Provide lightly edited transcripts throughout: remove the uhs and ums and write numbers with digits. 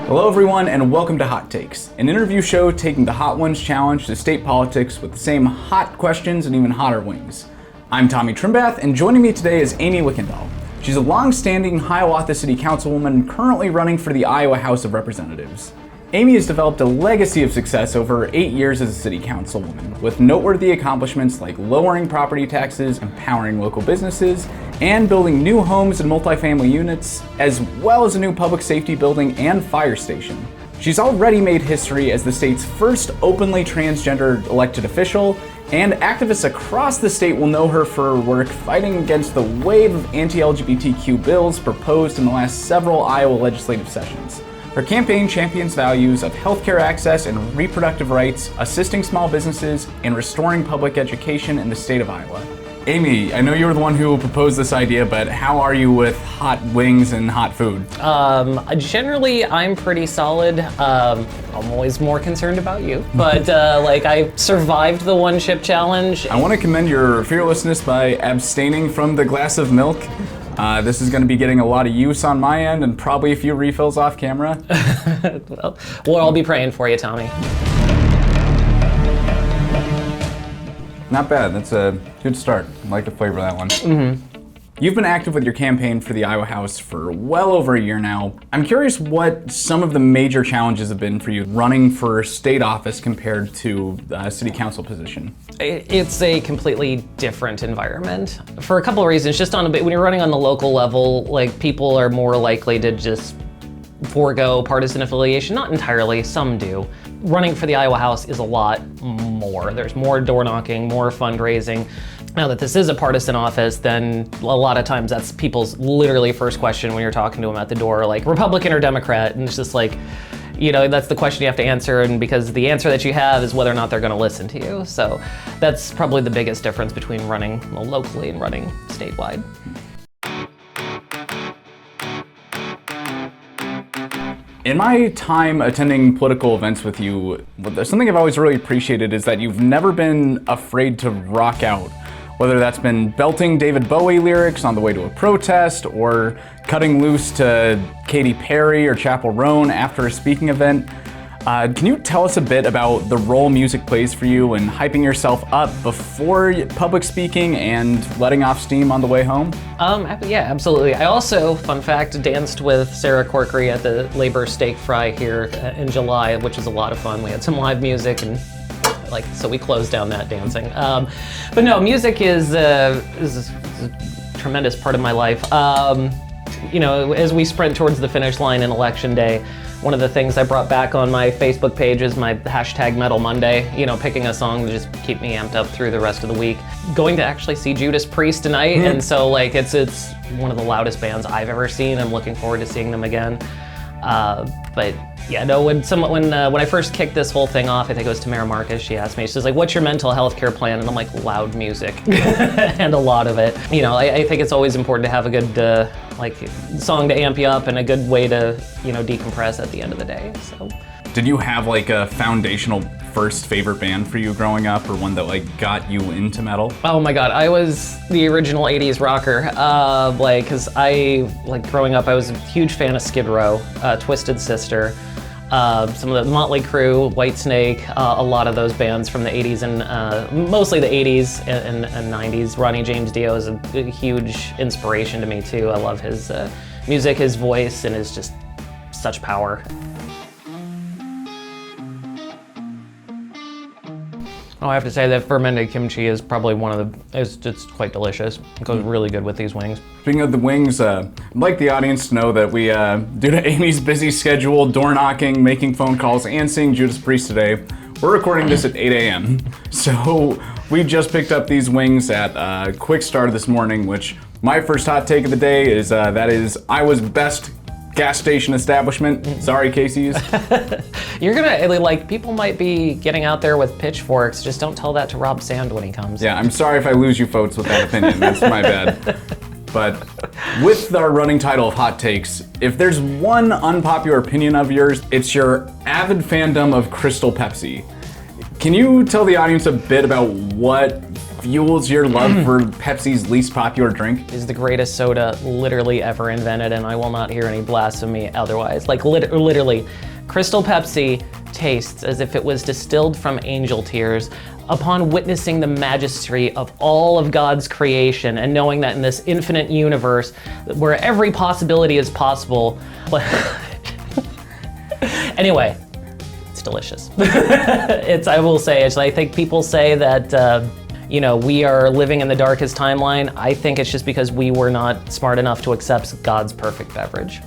Hello everyone and welcome to Hot Takes, an interview show taking the Hot Ones Challenge to state politics with the same hot questions and even hotter wings. I'm Tommy Trimbath, and joining me today is Aime Wichtendahl. She's a long-standing Hiawatha City Councilwoman currently running for the Iowa House of Representatives. Aime has developed a legacy of success over 8 years as a city councilwoman, with noteworthy accomplishments like lowering property taxes, empowering local businesses, and building new homes and multifamily units, as well as a new public safety building and fire station. She's already made history as the state's first openly transgender elected official, and activists across the state will know her for her work fighting against the wave of anti-LGBTQ bills proposed in the last several Iowa legislative sessions. Her campaign champions values of healthcare access and reproductive rights, assisting small businesses, and restoring public education in the state of Iowa. Aime, I know you were the one who proposed this idea, but how are you with hot wings and hot food? Generally, I'm pretty solid. I'm always more concerned about you, but I survived the one chip challenge. I want to commend your fearlessness by abstaining from the glass of milk. This is going to be getting a lot of use on my end and probably a few refills off camera. Well, we'll all be praying for you, Tommy. Not bad. That's a good start. I like the flavor of that one. Mm-hmm. You've been active with your campaign for the Iowa House for well over a year now. I'm curious what some of the major challenges have been for you running for state office compared to a city council position. It's a completely different environment for a couple of reasons. Just when you're running on the local level, people are more likely to just forego partisan affiliation. Not entirely, some do. Running for the Iowa House is a lot more. There's more door knocking, more fundraising. Now that this is a partisan office, then a lot of times that's people's literally first question when you're talking to them at the door, like Republican or Democrat, and it's just that's the question you have to answer, and because the answer that you have is whether or not they're going to listen to you. So that's probably the biggest difference between running locally and running statewide. In my time attending political events with you, there's something I've always really appreciated is that you've never been afraid to rock out. Whether that's been belting David Bowie lyrics on the way to a protest, or cutting loose to Katy Perry or Chappell Roan after a speaking event. Can you tell us a bit about the role music plays for you in hyping yourself up before public speaking and letting off steam on the way home? Yeah, absolutely. I also, fun fact, danced with Sarah Corkery at the Labor Steak Fry here in July, which was a lot of fun. We had some live music and so we closed down that dancing. But no, music is a tremendous part of my life. As we sprint towards the finish line in Election Day, one of the things I brought back on my Facebook page is my hashtag Metal Monday, picking a song to just keep me amped up through the rest of the week. Going to actually see Judas Priest tonight, and so it's one of the loudest bands I've ever seen. I'm looking forward to seeing them again. But yeah, no, when I first kicked this whole thing off, I think it was Tamara Marcus, she asked me, she says, what's your mental health care plan? And I'm like, loud music, and a lot of it. I think it's always important to have a good, song to amp you up and a good way to, decompress at the end of the day, so. Did you have a foundational first favorite band for you growing up, or one that got you into metal? Oh my God, I was the original 80s rocker. Cause growing up, I was a huge fan of Skid Row, Twisted Sister, some of the Motley Crue, Whitesnake, a lot of those bands from the 80s and mostly the 80s and 90s. Ronnie James Dio is a huge inspiration to me too. I love his music, his voice, and his just such power. Oh, I have to say that fermented kimchi is probably it's quite delicious. It goes really good with these wings. Speaking of the wings, I'd like the audience to know that we, due to Aime's busy schedule, door knocking, making phone calls, and seeing Judas Priest today, we're recording this at 8 a.m. So we just picked up these wings at a quick start this morning, which my first hot take of the day is that is Iowa's best gas station establishment. Sorry, Casey's. You're gonna, people might be getting out there with pitchforks. Just don't tell that to Rob Sand when he comes. Yeah, I'm sorry if I lose you folks with that opinion. That's my bad. But with our running title of Hot Takes, if there's one unpopular opinion of yours, it's your avid fandom of Crystal Pepsi. Can you tell the audience a bit about what fuels your love for Pepsi's least popular drink? Is the greatest soda literally ever invented, and I will not hear any blasphemy otherwise. Like literally, Crystal Pepsi tastes as if it was distilled from angel tears upon witnessing the majesty of all of God's creation and knowing that in this infinite universe where every possibility is possible. Anyway, it's delicious. I will say, I think people say that, we are living in the darkest timeline. I think it's just because we were not smart enough to accept God's perfect beverage.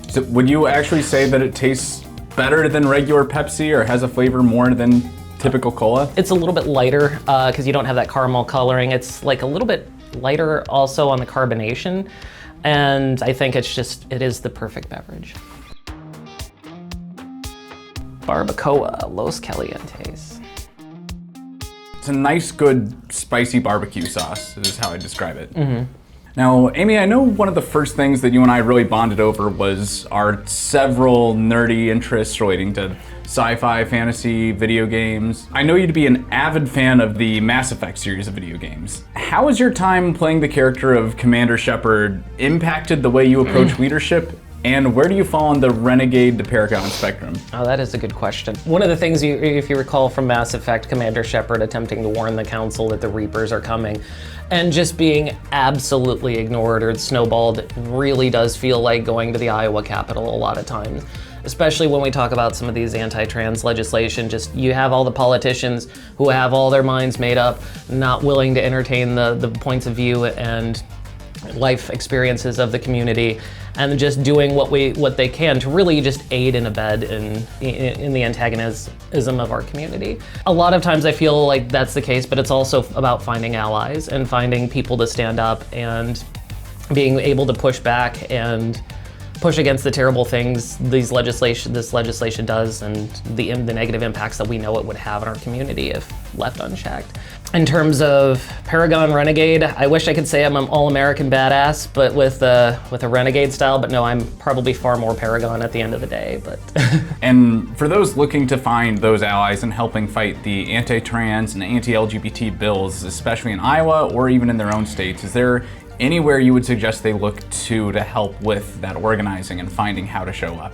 So would you actually say that it tastes better than regular Pepsi or has a flavor more than typical cola? It's a little bit lighter because you don't have that caramel coloring. It's like a little bit lighter also on the carbonation. And I think it is the perfect beverage. Barbacoa, Los Calientes. It's a nice, good, spicy barbecue sauce, is how I describe it. Now, Amy, I know one of the first things that you and I really bonded over was our several nerdy interests relating to sci-fi, fantasy, video games. I know you to be an avid fan of the Mass Effect series of video games. How has your time playing the character of Commander Shepard impacted the way you approach leadership? And where do you fall on the Renegade to Paragon spectrum? Oh, that is a good question. One of the things, if you recall from Mass Effect, Commander Shepard attempting to warn the Council that the Reapers are coming, and just being absolutely ignored or snowballed, it really does feel like going to the Iowa Capitol a lot of times. Especially when we talk about some of these anti-trans legislation, just you have all the politicians who have all their minds made up, not willing to entertain the points of view and life experiences of the community, and just doing what they can to really just aid and abet in the antagonism of our community. A lot of times I feel like that's the case, but it's also about finding allies and finding people to stand up and being able to push back and push against the terrible things this legislation does and the negative impacts that we know it would have on our community if left unchecked. In terms of Paragon Renegade, I wish I could say I'm an all-American badass, but with a Renegade style, but no, I'm probably far more Paragon at the end of the day, but. And for those looking to find those allies in helping fight the anti-trans and anti-LGBT bills, especially in Iowa or even in their own states, is there anywhere you would suggest they look to help with that organizing and finding how to show up?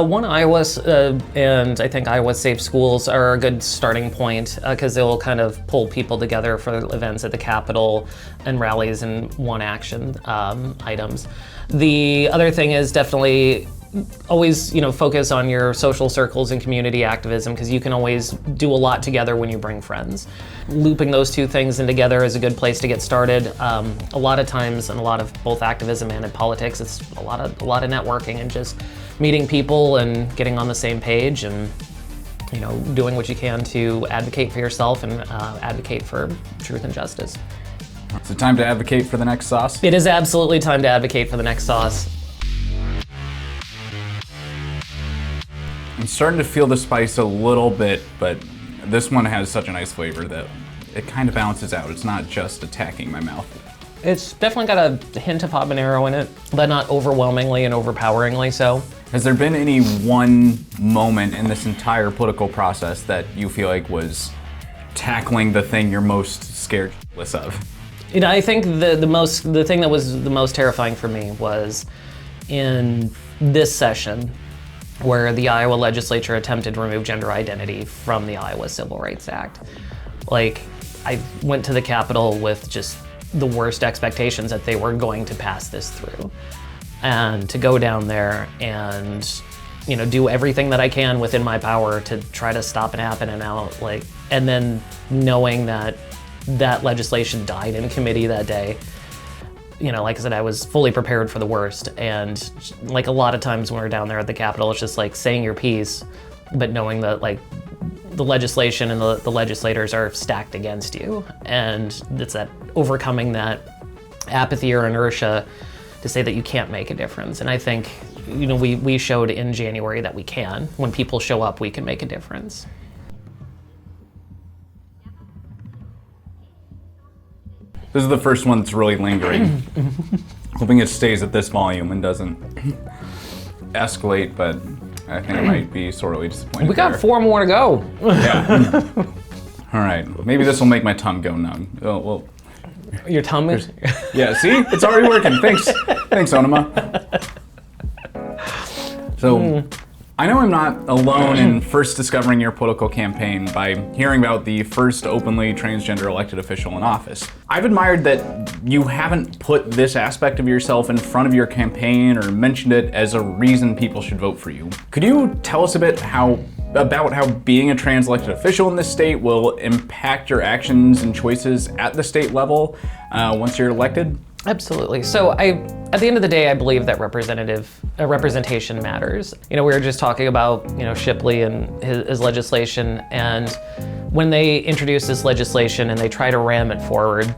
One, Iowa, and I think Iowa Safe Schools are a good starting point because they'll kind of pull people together for events at the Capitol and rallies and one action items. The other thing is definitely always, focus on your social circles and community activism because you can always do a lot together when you bring friends. Looping those two things in together is a good place to get started. A lot of times, and a lot of both activism and in politics, it's a lot of networking and just meeting people and getting on the same page and doing what you can to advocate for yourself and advocate for truth and justice. Is it time to advocate for the next sauce? It is absolutely time to advocate for the next sauce. I'm starting to feel the spice a little bit, but this one has such a nice flavor that it kind of balances out. It's not just attacking my mouth. It's definitely got a hint of habanero in it, but not overwhelmingly and overpoweringly so. Has there been any one moment in this entire political process that you feel like was tackling the thing you're most scared shitless of? I think the thing that was the most terrifying for me was in this session where the Iowa legislature attempted to remove gender identity from the Iowa Civil Rights Act. Like, I went to the Capitol with just the worst expectations that they were going to pass this through. And to go down there and, do everything that I can within my power to try to stop it happening out, and then knowing that legislation died in committee that day. Like I said, I was fully prepared for the worst. And like a lot of times when we're down there at the Capitol, it's just like saying your piece, but knowing that the legislation and the legislators are stacked against you. And it's that overcoming that apathy or inertia to say that you can't make a difference. And I think, we showed in January that we can. When people show up, we can make a difference. This is the first one that's really lingering. Hoping it stays at this volume and doesn't escalate, but I think it might be sorely disappointed. We got 4 more to go. Yeah. All right, maybe this will make my tongue go numb. Oh, well. Your tongue is? Yeah, see? It's already working. Thanks, Onima. So, I know I'm not alone in first discovering your political campaign by hearing about the first openly transgender elected official in office. I've admired that you haven't put this aspect of yourself in front of your campaign or mentioned it as a reason people should vote for you. Could you tell us a bit about how being a trans elected official in this state will impact your actions and choices at the state level once you're elected? Absolutely. So at the end of the day, I believe that representation matters. You know, we were just talking about, Shipley and his legislation, and when they introduce this legislation and they try to ram it forward,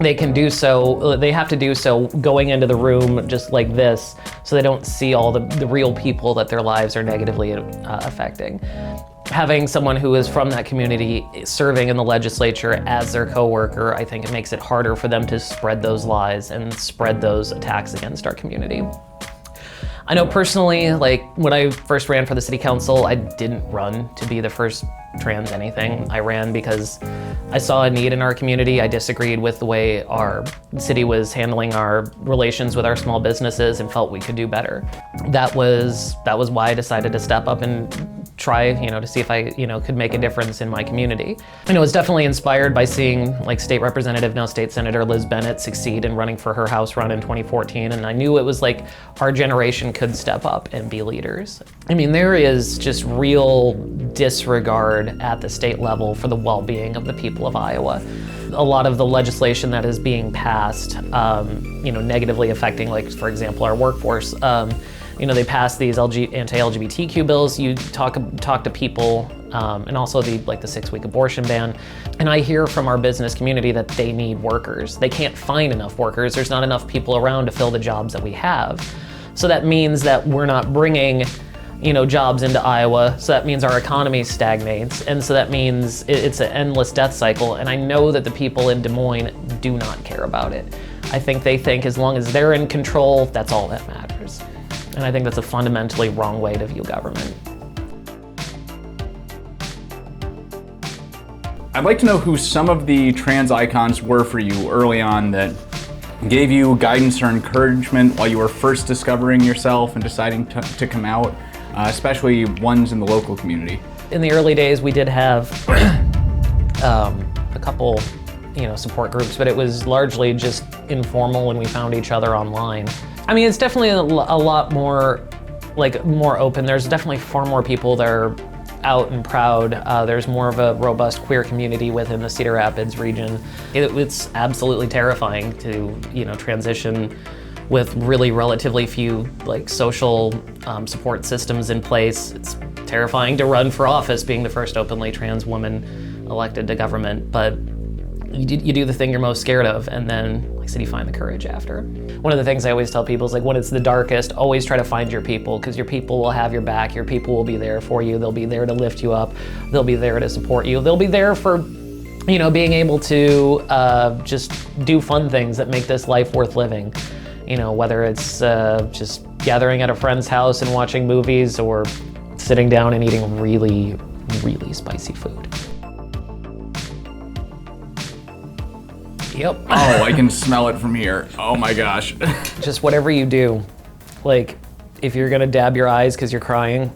they have to do so going into the room just like this, so they don't see all the real people that their lives are negatively affecting. Having someone who is from that community serving in the legislature as their coworker, I think it makes it harder for them to spread those lies and spread those attacks against our community. I know personally, like when I first ran for the city council, I didn't run to be the first trans anything. I ran because I saw a need in our community. I disagreed with the way our city was handling our relations with our small businesses and felt we could do better. That was why I decided to step up and try, to see if I, could make a difference in my community. I was definitely inspired by seeing like State Representative, now State Senator Liz Bennett succeed in running for her House run in 2014, and I knew it was like our generation could step up and be leaders. There is just real disregard at the state level for the well-being of the people of Iowa. A lot of the legislation that is being passed, negatively affecting, like, for example, our workforce. They pass these anti-LGBTQ bills. You talk to people, and also the 6-week abortion ban. And I hear from our business community that they need workers. They can't find enough workers. There's not enough people around to fill the jobs that we have. So that means that we're not bringing, jobs into Iowa. So that means our economy stagnates. And so that means it's an endless death cycle. And I know that the people in Des Moines do not care about it. I think they think as long as they're in control, that's all that matters. And I think that's a fundamentally wrong way to view government. I'd like to know who some of the trans icons were for you early on that gave you guidance or encouragement while you were first discovering yourself and deciding to come out, especially ones in the local community. In the early days, we did have a couple, support groups, but it was largely just informal when we found each other online. It's definitely a lot more, more open. There's definitely far more people that are out and proud. There's more of a robust queer community within the Cedar Rapids region. It's absolutely terrifying to, transition with really relatively few social support systems in place. It's terrifying to run for office being the first openly trans woman elected to government, but you do the thing you're most scared of, and then you find the courage after. One of the things I always tell people is when it's the darkest, always try to find your people, because your people will have your back. Your people will be there for you. They'll be there to lift you up. They'll be there to support you. They'll be there for, being able to just do fun things that make this life worth living. Whether it's just gathering at a friend's house and watching movies, or sitting down and eating really, really spicy food. Yep. Oh, I can smell it from here. Oh my gosh. Just whatever you do, if you're gonna dab your eyes because you're crying,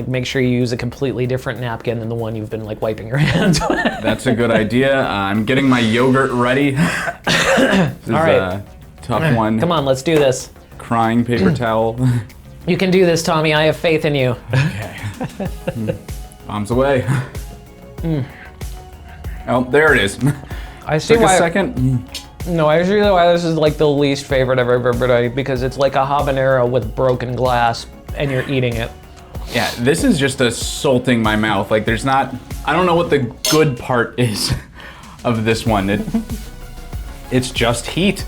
make sure you use a completely different napkin than the one you've been wiping your hands with. That's a good idea. I'm getting my yogurt ready. This is all right. A tough one. Come on, let's do this. Crying paper towel. You can do this, Tommy. I have faith in you. Okay. Bombs away. Oh, there it is. I see Took why. a second. No, I see why this is the least favorite I've ever made, because it's like a habanero with broken glass, and you're eating it. Yeah, this is just assaulting my mouth. There's not. I don't know what the good part is of this one. It's just heat.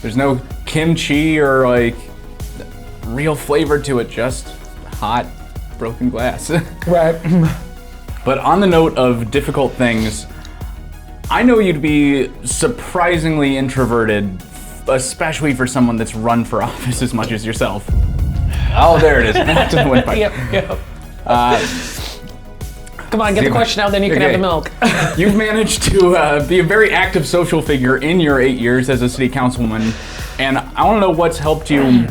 There's no kimchi or real flavor to it. Just hot, broken glass. Right. But on the note of difficult things, I know you'd be surprisingly introverted, especially for someone that's run for office as much as yourself. Oh, there it is. To the windpipe. Yep. Come on, get the question out, then you can have the milk. You've managed to be a very active social figure in your 8 years as a city councilwoman, and I want to know what's helped you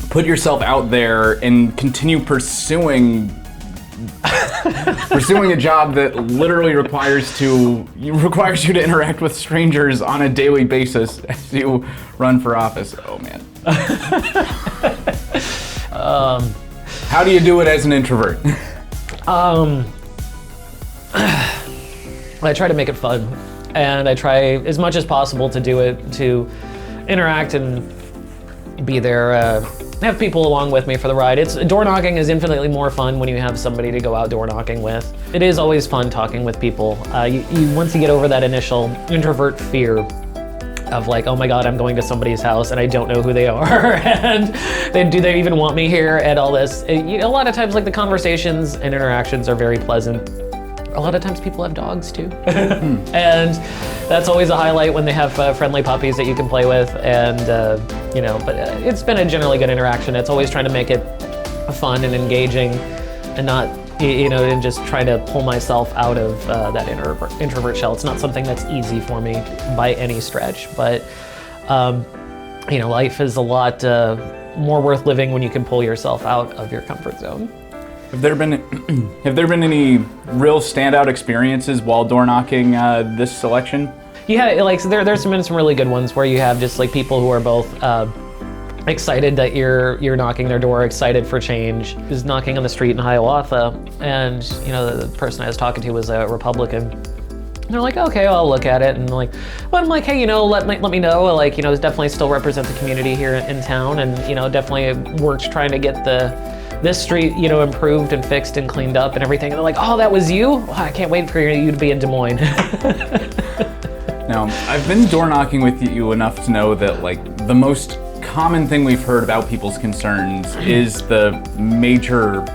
put yourself out there and continue pursuing a job that literally requires you to interact with strangers on a daily basis as you run for office. Oh man. How do you do it as an introvert? I try to make it fun, and I try as much as possible to do it, to interact and be there, have people along with me for the ride. Door knocking is infinitely more fun when you have somebody to go out door knocking with. It is always fun talking with people. Once you get over that initial introvert fear of like, oh my God, I'm going to somebody's house and I don't know who they are, and do they even want me here, and all this. A lot of times, like, the conversations and interactions are very pleasant. A lot of times people have dogs too. And that's always a highlight when they have friendly puppies that you can play with, and but it's been a generally good interaction. It's always trying to make it fun and engaging, and not, and just try to pull myself out of that introvert shell. It's not something that's easy for me by any stretch, but life is a lot more worth living when you can pull yourself out of your comfort zone. Have there been any real standout experiences while door knocking this election? Yeah, like, so there's been some really good ones where you have just like people who are both excited that you're knocking their door, excited for change. I was knocking on the street in Hiawatha, and the person I was talking to was a Republican. And they're like, okay, well, I'll look at it, and I'm like, hey, let me know, like, definitely still represent the community here in town, and definitely worked trying to get this street, improved and fixed and cleaned up and everything. And they're like, oh, that was you? Oh, I can't wait for you to be in Des Moines. Now, I've been door knocking with you enough to know that, like, the most common thing we've heard about people's concerns is the major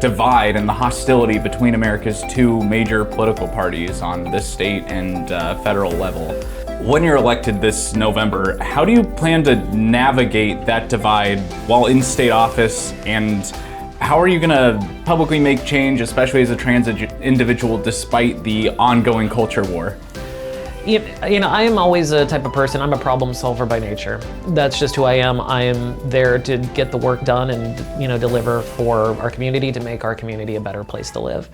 divide and the hostility between America's two major political parties on this state and federal level. When you're elected this November, how do you plan to navigate that divide while in state office, and how are you going to publicly make change, especially as a trans individual, despite the ongoing culture war? I am always a type of person, I'm a problem solver by nature. That's just who I am. I am there to get the work done and, deliver for our community, to make our community a better place to live.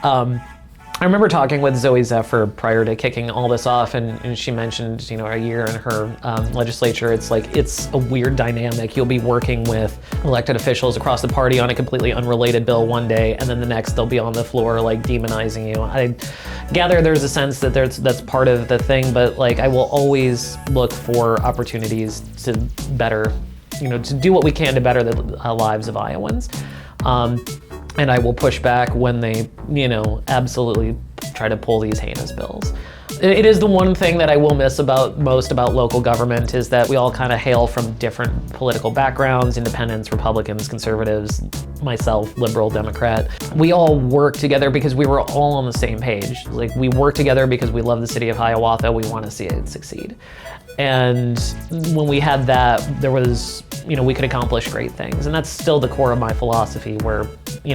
I remember talking with Zoe Zephyr prior to kicking all this off, and she mentioned, a year in her legislature. It's like, it's a weird dynamic. You'll be working with elected officials across the party on a completely unrelated bill one day, and then the next they'll be on the floor like demonizing you. I gather there's a sense that that's part of the thing, but like, I will always look for opportunities to better, to do what we can to better the lives of Iowans. And I will push back when they, absolutely try to pull these heinous bills. It is the one thing that I will miss most about local government, is that we all kind of hail from different political backgrounds: independents, Republicans, conservatives, myself, liberal, Democrat. We all work together because we were all on the same page. Like, we work together because we love the city of Hiawatha. We want to see it succeed. And when we had that, there was, we could accomplish great things. And that's still the core of my philosophy, where, I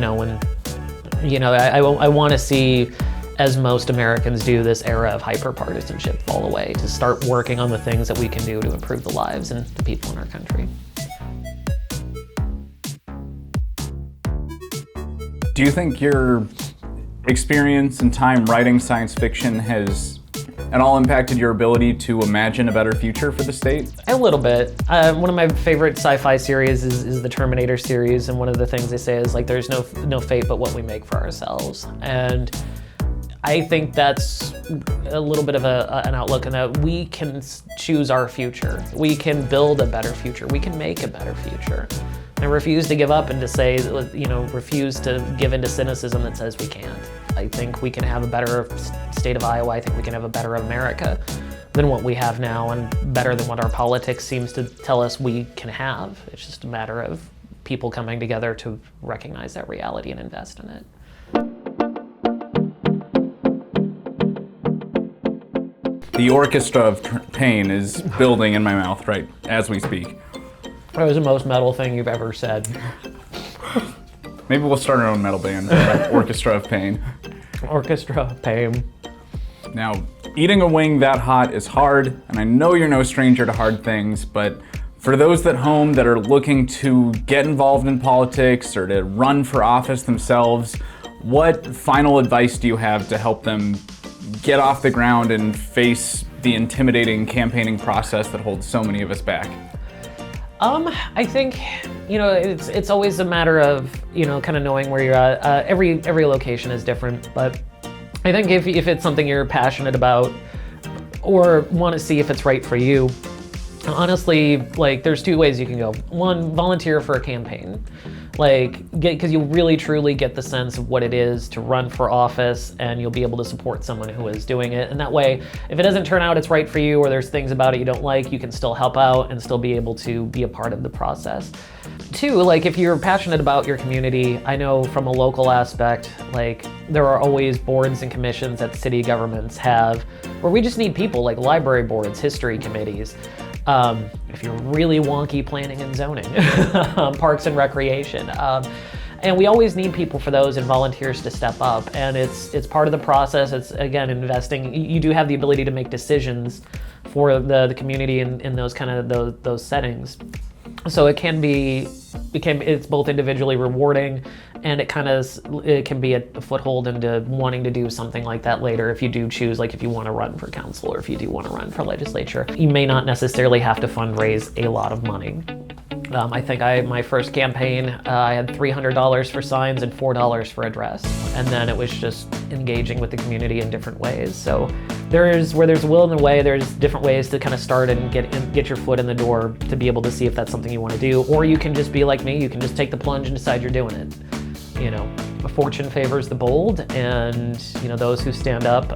want to see, as most Americans do, this era of hyper-partisanship fall away, to start working on the things that we can do to improve the lives and the people in our country. Do you think your experience and time writing science fiction has at all impacted your ability to imagine a better future for the state? A little bit. One of my favorite sci-fi series is the Terminator series, and one of the things they say is, like, there's no fate but what we make for ourselves. And I think that's a little bit of an outlook in that we can choose our future. We can build a better future. We can make a better future. I refuse to give up and to say, refuse to give into cynicism that says we can't. I think we can have a better state of Iowa. I think we can have a better America than what we have now, and better than what our politics seems to tell us we can have. It's just a matter of people coming together to recognize that reality and invest in it. The orchestra of pain is building in my mouth right as we speak. That was the most metal thing you've ever said. Maybe we'll start our own metal band, Orchestra of Pain. Orchestra, Pame. Now, eating a wing that hot is hard, and I know you're no stranger to hard things, but for those at home that are looking to get involved in politics or to run for office themselves, what final advice do you have to help them get off the ground and face the intimidating campaigning process that holds so many of us back? I think, it's always a matter of, kind of knowing where you're at. Every location is different, but I think if it's something you're passionate about or want to see if it's right for you, honestly, there's two ways you can go. One, volunteer for a campaign. Because you'll really truly get the sense of what it is to run for office, and you'll be able to support someone who is doing it. And that way, if it doesn't turn out it's right for you, or there's things about it you don't like, you can still help out and still be able to be a part of the process. Two, if you're passionate about your community, I know from a local aspect, there are always boards and commissions that city governments have where we just need people, like library boards, history committees. If you're really wonky, planning and zoning, parks and recreation. And we always need people for those and volunteers to step up. And it's part of the process. It's, again, investing. You do have the ability to make decisions for the community in those kind of those settings. So it's both individually rewarding, and it can be a foothold into wanting to do something like that later if you do choose, if you want to run for council or if you do want to run for legislature. You may not necessarily have to fundraise a lot of money. I think my first campaign, I had $300 for signs and $4 for a dress. And then it was just engaging with the community in different ways. So where there's a will and a way, there's different ways to kind of start and get your foot in the door to be able to see if that's something you want to do. Or you can just be like me, you can just take the plunge and decide you're doing it. Fortune favors the bold, and those who stand up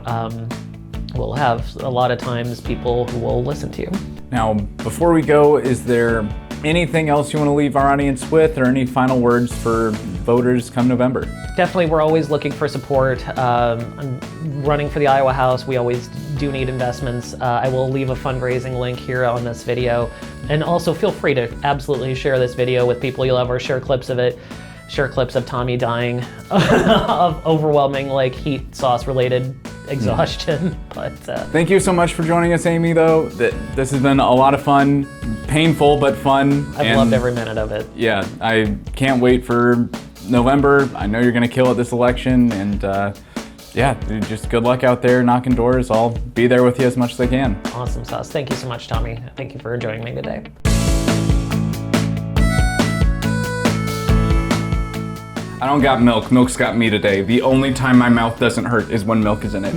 will have a lot of times people who will listen to you. Now, before we go, is there anything else you want to leave our audience with, or any final words for voters come November? Definitely, we're always looking for support. I'm running for the Iowa House. We always do need investments. I will leave a fundraising link here on this video. And also feel free to absolutely share this video with people you love, or share clips of it. Share clips of Tommy dying of overwhelming heat source related exhaustion. But thank you so much for joining us, Aime, though. This has been a lot of fun, painful but fun. I've loved every minute of it. Yeah, I can't wait for November. I know you're going to kill at this election, and just good luck out there knocking doors. I'll be there with you as much as I can. Awesome sauce. Thank you so much, Tommy. Thank you for joining me today. I don't got milk. Milk's got me today. The only time my mouth doesn't hurt is when milk is in it.